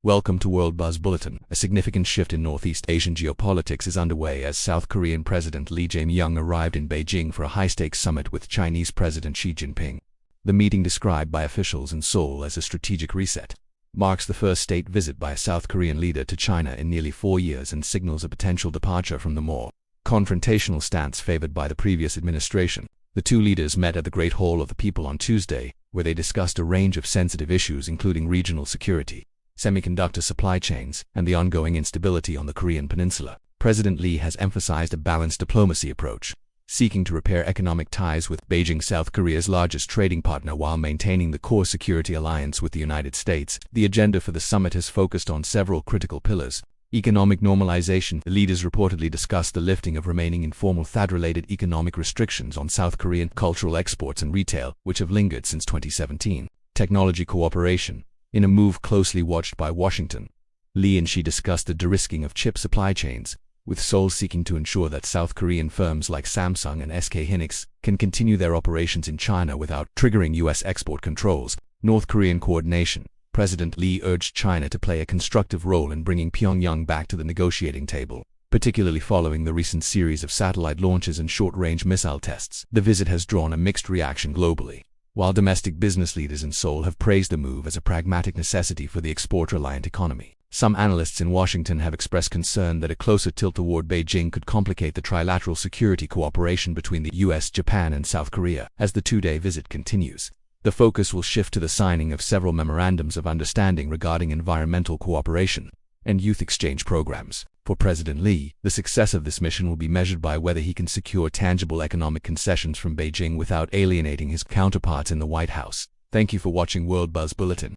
Welcome to World Buzz Bulletin. A significant shift in Northeast Asian geopolitics is underway as South Korean President Lee Jae-myung arrived in Beijing for a high-stakes summit with Chinese President Xi Jinping. The meeting, described by officials in Seoul as a strategic reset, marks the first state visit by a South Korean leader to China in nearly 4 years and signals a potential departure from the more confrontational stance favored by the previous administration. The two leaders met at the Great Hall of the People on Tuesday, where they discussed a range of sensitive issues including regional security, semiconductor supply chains, and the ongoing instability on the Korean Peninsula. President Lee has emphasized a balanced diplomacy approach, seeking to repair economic ties with Beijing, South Korea's largest trading partner, while maintaining the core security alliance with the United States. The agenda for the summit has focused on several critical pillars. Economic normalization. The leaders reportedly discussed the lifting of remaining informal THAAD-related economic restrictions on South Korean cultural exports and retail, which have lingered since 2017. Technology cooperation. In a move closely watched by Washington, Lee and Xi discussed the de-risking of chip supply chains, with Seoul seeking to ensure that South Korean firms like Samsung and SK Hynix can continue their operations in China without triggering U.S. export controls. North Korean coordination. President Lee urged China to play a constructive role in bringing Pyongyang back to the negotiating table, particularly following the recent series of satellite launches and short-range missile tests. The visit has drawn a mixed reaction globally. While domestic business leaders in Seoul have praised the move as a pragmatic necessity for the export-reliant economy, some analysts in Washington have expressed concern that a closer tilt toward Beijing could complicate the trilateral security cooperation between the U.S., Japan, and South Korea. As the two-day visit continues, the focus will shift to the signing of several memorandums of understanding regarding environmental cooperation and youth exchange programs. For President Lee, the success of this mission will be measured by whether he can secure tangible economic concessions from Beijing without alienating his counterparts in the White House. Thank you for watching World Buzz Bulletin.